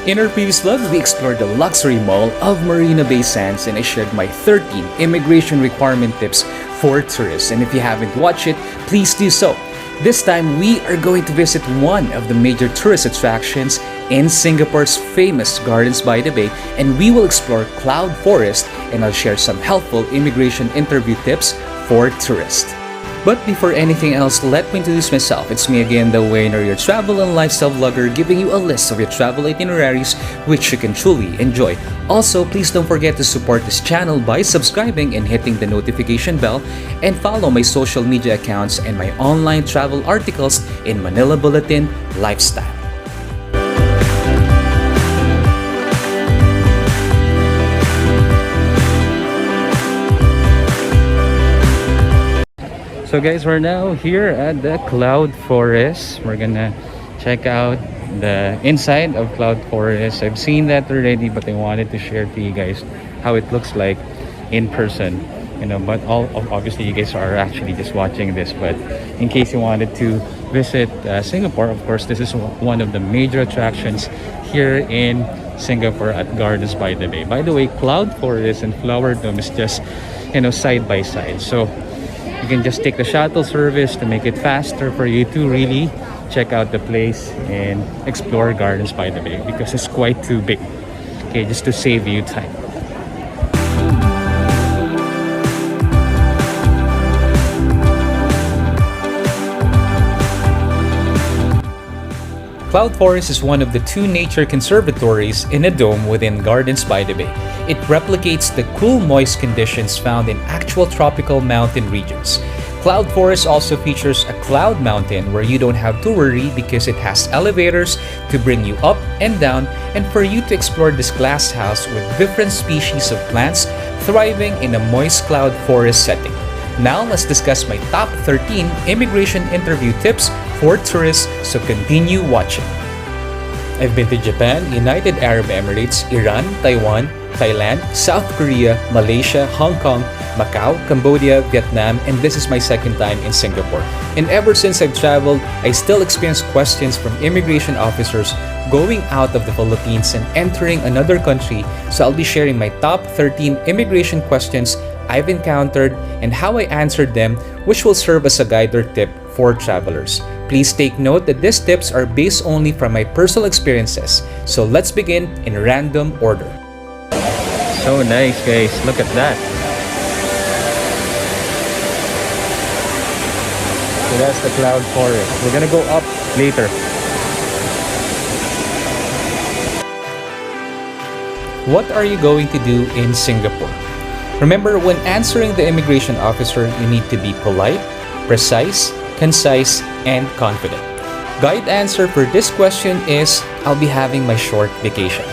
In our previous vlog, we explored the luxury mall of Marina Bay Sands and I shared my 13 immigration requirement tips for tourists. And if you haven't watched it, please do so. This time, we are going to visit one of the major tourist attractions in Singapore's famous Gardens by the Bay, and we will explore Cloud Forest, and I'll share some helpful immigration interview tips for tourists. But before anything else, let me introduce myself. It's me again, the Wayner, your travel and lifestyle vlogger, giving you a list of your travel itineraries which you can truly enjoy. Also, please don't forget to support this channel by subscribing and hitting the notification bell, and follow my social media accounts and my online travel articles in Manila Bulletin Lifestyle. So guys, we're now here at the Cloud Forest. We're gonna check out the inside of Cloud Forest. I've seen that already, but I wanted to share to you guys how it looks like in person. But obviously you guys are actually just watching this. But in case you wanted to visit Singapore, of course, this is one of the major attractions here in Singapore at Gardens by the Bay. By the way, Cloud Forest and Flower Dome is just side by side. So you can just take the shuttle service to make it faster for you to really check out the place and explore Gardens by the Bay, because it's quite too big. Okay, just to save you time. Cloud Forest is one of the two nature conservatories in a dome within Gardens by the Bay. It replicates the cool, moist conditions found in actual tropical mountain regions. Cloud Forest also features a cloud mountain where you don't have to worry because it has elevators to bring you up and down, and for you to explore this glass house with different species of plants thriving in a moist cloud forest setting. Now let's discuss my top 13 immigration interview tips for tourists, so continue watching. I've been to Japan, United Arab Emirates, Iran, Taiwan, Thailand, South Korea, Malaysia, Hong Kong, Macau, Cambodia, Vietnam, and this is my second time in Singapore. And ever since I've traveled, I still experience questions from immigration officers going out of the Philippines and entering another country, so I'll be sharing my top 13 immigration questions I've encountered and how I answered them, which will serve as a guide or tip for travelers. Please take note that these tips are based only from my personal experiences. So let's begin in random order. So nice, guys. Look at that. So that's the Cloud Forest. We're gonna go up later. What are you going to do in Singapore? Remember, when answering the immigration officer, you need to be polite, precise, concise, and confident. Guide answer for this question is, I'll be having my short vacation.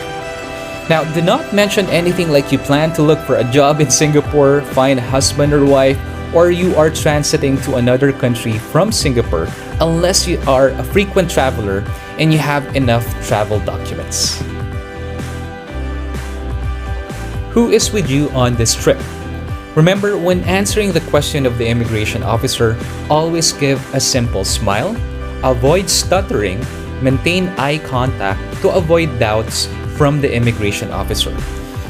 Now, do not mention anything like you plan to look for a job in Singapore, find a husband or wife, or you are transiting to another country from Singapore, unless you are a frequent traveler and you have enough travel documents. Who is with you on this trip? Remember, when answering the question of the immigration officer, always give a simple smile, avoid stuttering, maintain eye contact to avoid doubts from the immigration officer.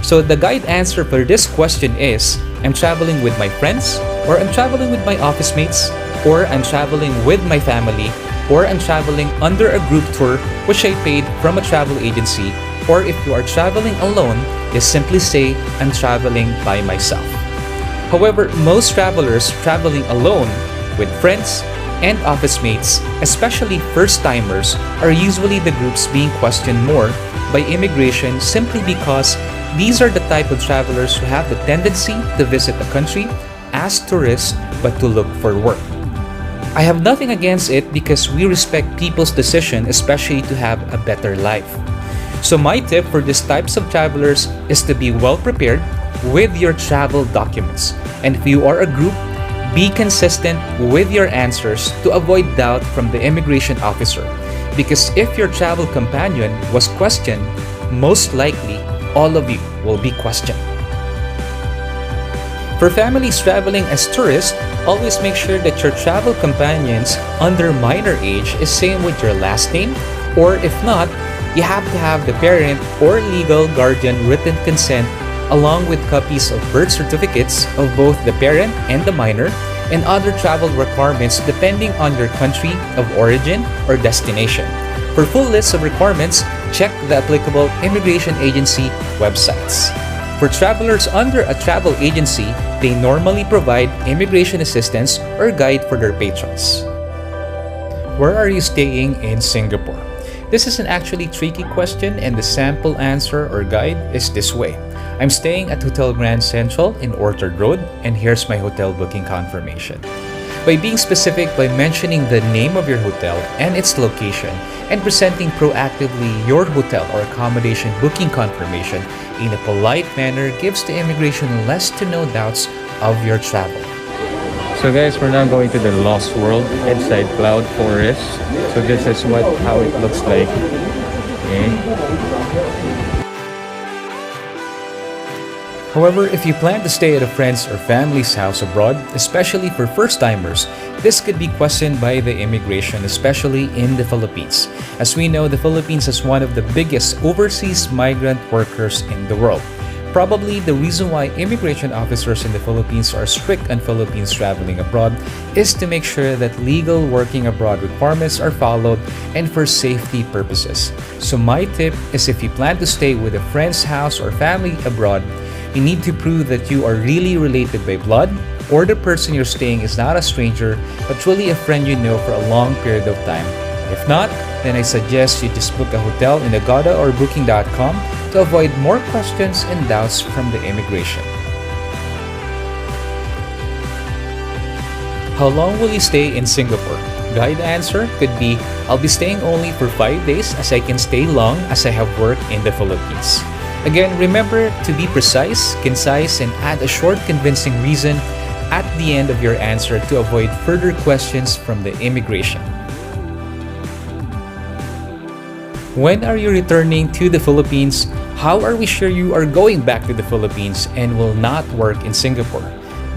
So the guide answer for this question is, I'm traveling with my friends, or I'm traveling with my office mates, or I'm traveling with my family, or I'm traveling under a group tour which I paid from a travel agency, or if you are traveling alone, just simply say, I'm traveling by myself. However, most travelers traveling alone with friends and office mates, especially first-timers, are usually the groups being questioned more by immigration, simply because these are the type of travelers who have the tendency to visit a country as tourists but to look for work. I have nothing against it because we respect people's decision, especially to have a better life. So my tip for these types of travelers is to be well prepared with your travel documents. And if you are a group, be consistent with your answers to avoid doubt from the immigration officer. Because if your travel companion was questioned, most likely all of you will be questioned. For families traveling as tourists, always make sure that your travel companions under minor age is same with your last name, or if not, You have to have the parent or legal guardian written consent along with copies of birth certificates of both the parent and the minor and other travel requirements depending on your country of origin or destination. For full lists of requirements, check the applicable immigration agency websites. For travelers under a travel agency, they normally provide immigration assistance or guide for their patrons. Where are you staying in Singapore? This is an actually tricky question, and the sample answer or guide is this way. I'm staying at Hotel Grand Central in Orchard Road, and here's my hotel booking confirmation. By being specific by mentioning the name of your hotel and its location, and presenting proactively your hotel or accommodation booking confirmation in a polite manner gives the immigration less to no doubts of your travel. So guys, we're now going to the Lost World inside Cloud Forest. So this is how it looks like. Okay. However, if you plan to stay at a friend's or family's house abroad, especially for first-timers, this could be questioned by the immigration, especially in the Philippines. As we know, the Philippines is one of the biggest overseas migrant workers in the world. Probably the reason why immigration officers in the Philippines are strict on Filipinos traveling abroad is to make sure that legal working abroad requirements are followed and for safety purposes. So my tip is, if you plan to stay with a friend's house or family abroad, you need to prove that you are really related by blood, or the person you're staying is not a stranger but truly a friend you know for a long period of time. If not, then I suggest you just book a hotel in Agoda or Booking.com to avoid more questions and doubts from the immigration. How long will you stay in Singapore? Guide answer could be, I'll be staying only for 5 days as I can stay long as I have work in the Philippines. Again, remember to be precise, concise, and add a short convincing reason at the end of your answer to avoid further questions from the immigration. When are you returning to the Philippines? How are we sure you are going back to the Philippines and will not work in Singapore?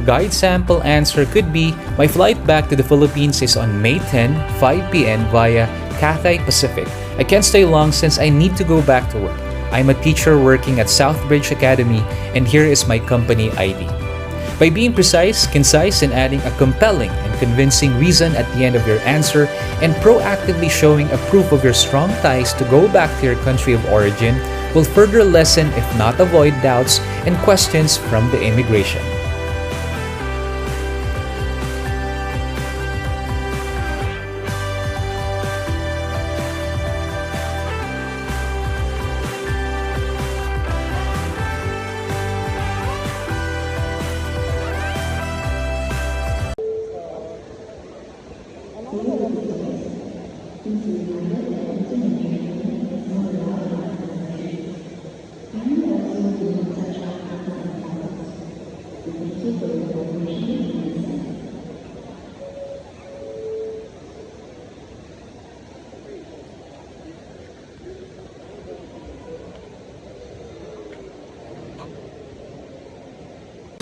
Guide sample answer could be, my flight back to the Philippines is on May 10, 5 p.m. via Cathay Pacific. I can't stay long since I need to go back to work. I'm a teacher working at Southbridge Academy, and here is my company ID. By being precise, concise, and adding a compelling and convincing reason at the end of your answer, and proactively showing a proof of your strong ties to go back to your country of origin, will further lessen, if not avoid, doubts and questions from the immigration.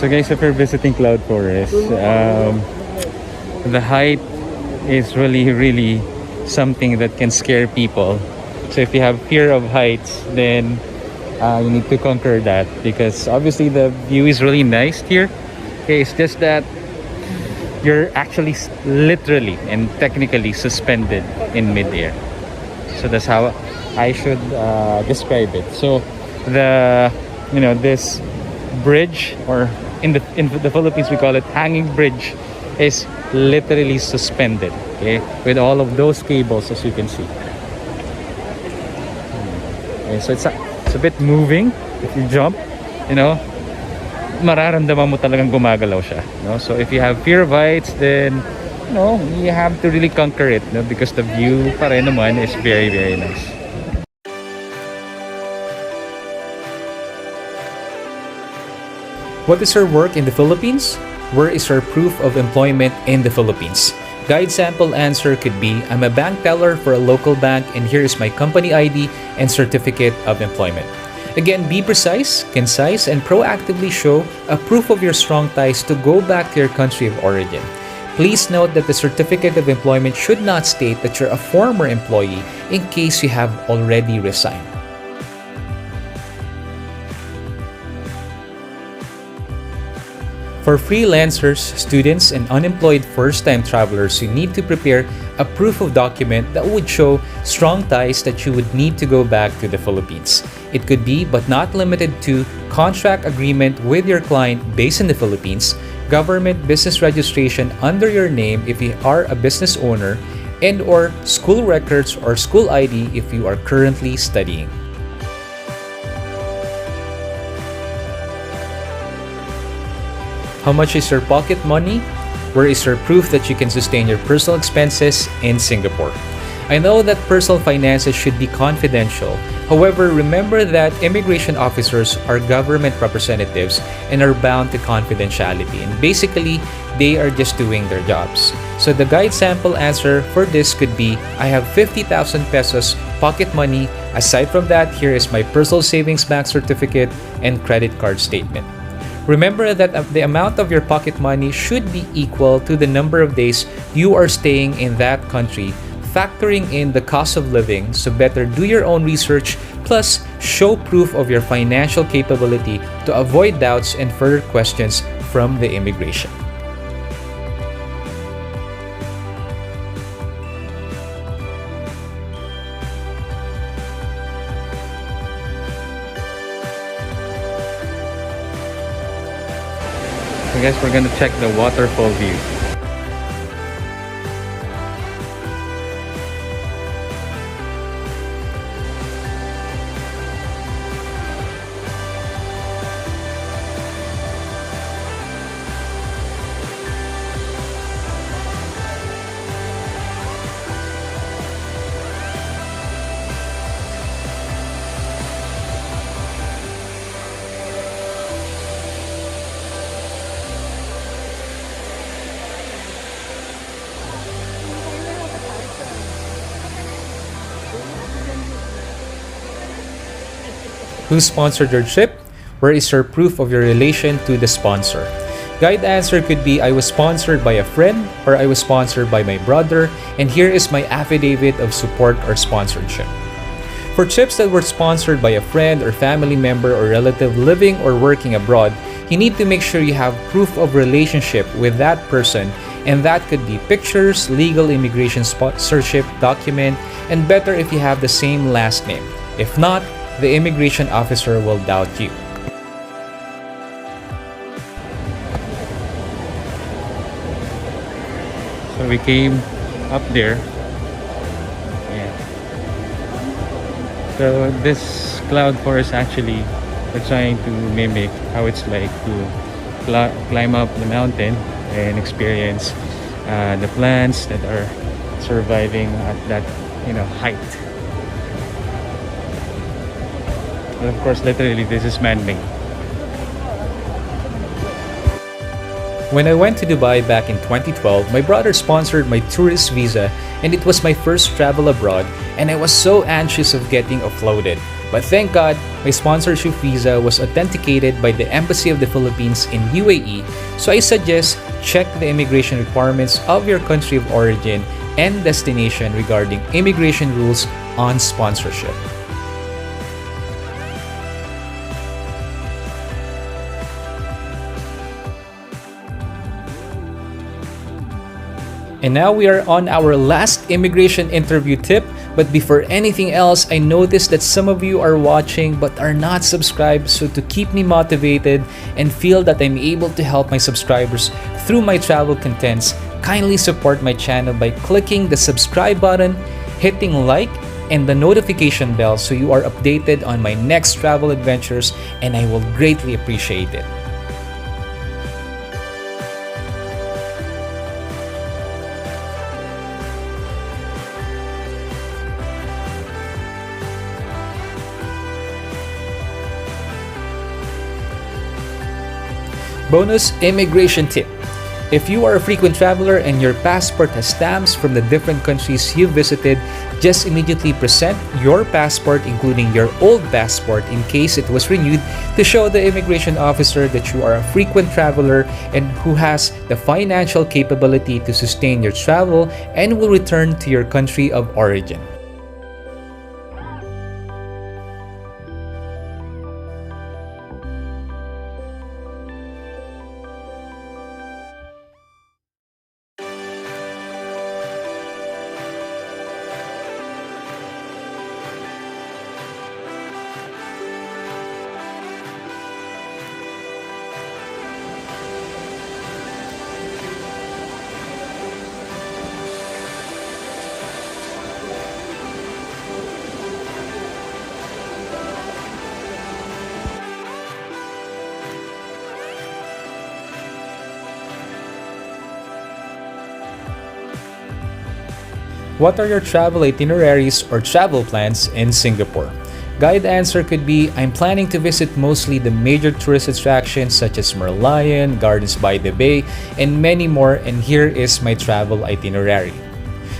So guys, if you're visiting Cloud Forest, the height is really something that can scare people. So if you have fear of heights, then you need to conquer that, because obviously the view is really nice here. Okay, it's just that you're actually literally and technically suspended in midair. So that's how I should describe it. So this bridge, or in the Philippines we call it hanging bridge, is literally suspended, okay, with all of those cables, as you can see. Okay, so it's a bit moving. If you jump, mararamdaman mo talagang gumagalaw siya, so if you have fear of heights, then you have to really conquer it, because the view pa rin naman is very nice. What is her work in the Philippines? Where is her proof of employment in the Philippines? Guide sample answer could be, I'm a bank teller for a local bank, and here is my company ID and certificate of employment. Again, be precise, concise, and proactively show a proof of your strong ties to go back to your country of origin. Please note that the certificate of employment should not state that you're a former employee in case you have already resigned. For freelancers, students, and unemployed first-time travelers, you need to prepare a proof of document that would show strong ties that you would need to go back to the Philippines. It could be, but not limited to, contract agreement with your client based in the Philippines, government business registration under your name if you are a business owner, and or school records or school ID if you are currently studying. How much is your pocket money? Where is your proof that you can sustain your personal expenses in Singapore? I know that personal finances should be confidential. However, remember that immigration officers are government representatives and are bound to confidentiality. And basically, they are just doing their jobs. So the guide sample answer for this could be, I have 50,000 pesos pocket money. Aside from that, here is my personal savings bank certificate and credit card statement. Remember that the amount of your pocket money should be equal to the number of days you are staying in that country, factoring in the cost of living, so better do your own research, plus show proof of your financial capability to avoid doubts and further questions from the immigration. So guys, we're gonna check the waterfall view. Who sponsored your trip? Where is your proof of your relation to the sponsor? Guide answer could be, I was sponsored by a friend, or I was sponsored by my brother, and here is my affidavit of support or sponsorship. For trips that were sponsored by a friend or family member or relative living or working abroad, you need to make sure you have proof of relationship with that person, and that could be pictures, legal immigration sponsorship document, and better if you have the same last name. If not, the immigration officer will doubt you. So we came up there. Yeah. So this cloud forest actually, we're trying to mimic how it's like to climb up the mountain and experience the plants that are surviving at that, height. And of course, literally, this is man-made. When I went to Dubai back in 2012, my brother sponsored my tourist visa, and it was my first travel abroad, and I was so anxious of getting offloaded. But thank God, my sponsorship visa was authenticated by the Embassy of the Philippines in UAE, so I suggest check the immigration requirements of your country of origin and destination regarding immigration rules on sponsorship. And now we are on our last immigration interview tip. But before anything else, I noticed that some of you are watching but are not subscribed. So to keep me motivated and feel that I'm able to help my subscribers through my travel contents, kindly support my channel by clicking the subscribe button, hitting like, and the notification bell so you are updated on my next travel adventures, and I will greatly appreciate it. Bonus immigration tip. If you are a frequent traveler and your passport has stamps from the different countries you've visited, just immediately present your passport, including your old passport in case it was renewed, to show the immigration officer that you are a frequent traveler and who has the financial capability to sustain your travel and will return to your country of origin. What are your travel itineraries or travel plans in Singapore? Guide answer could be, I'm planning to visit mostly the major tourist attractions such as Merlion, Gardens by the Bay, and many more, and here is my travel itinerary.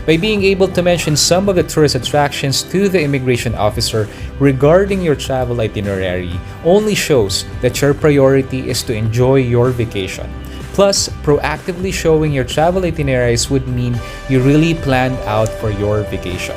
By being able to mention some of the tourist attractions to the immigration officer regarding your travel itinerary only shows that your priority is to enjoy your vacation. Plus, proactively showing your travel itineraries would mean you really planned out for your vacation.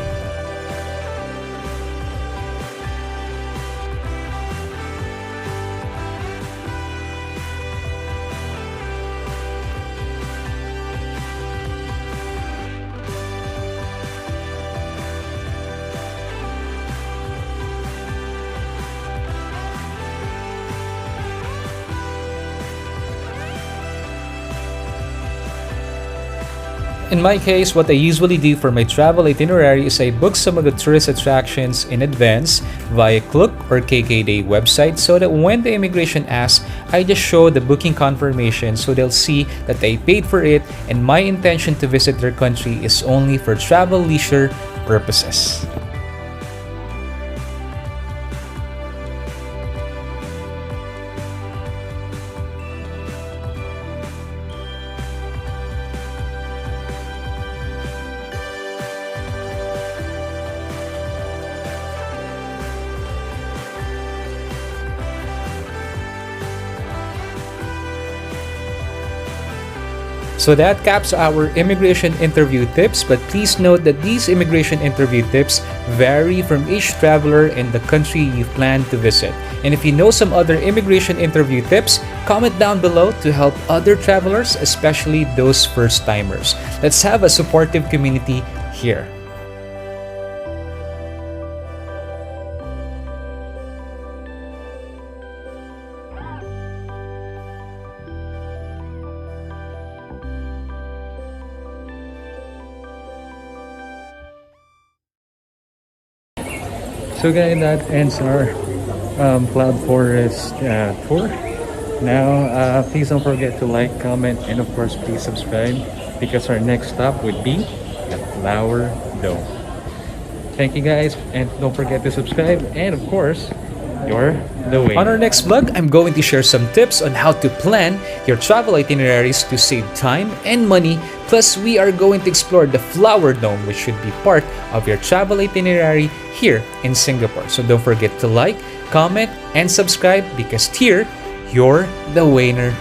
In my case, what I usually do for my travel itinerary is I book some of the tourist attractions in advance via Klook or KKday website so that when the immigration asks, I just show the booking confirmation so they'll see that I paid for it and my intention to visit their country is only for travel leisure purposes. So that caps our immigration interview tips, but please note that these immigration interview tips vary from each traveler and the country you plan to visit. And if you know some other immigration interview tips, comment down below to help other travelers, especially those first-timers. Let's have a supportive community here. So guys, that ends our Cloud Forest tour. Now, please don't forget to like, comment, and of course, please subscribe because our next stop would be the Flower Dome. Thank you guys, and don't forget to subscribe, and of course, you're the way. On our next vlog, I'm going to share some tips on how to plan your travel itineraries to save time and money. Plus, we are going to explore the Flower Dome, which should be part of your travel itinerary here in Singapore. So don't forget to like, comment, and subscribe because here, you're the winner.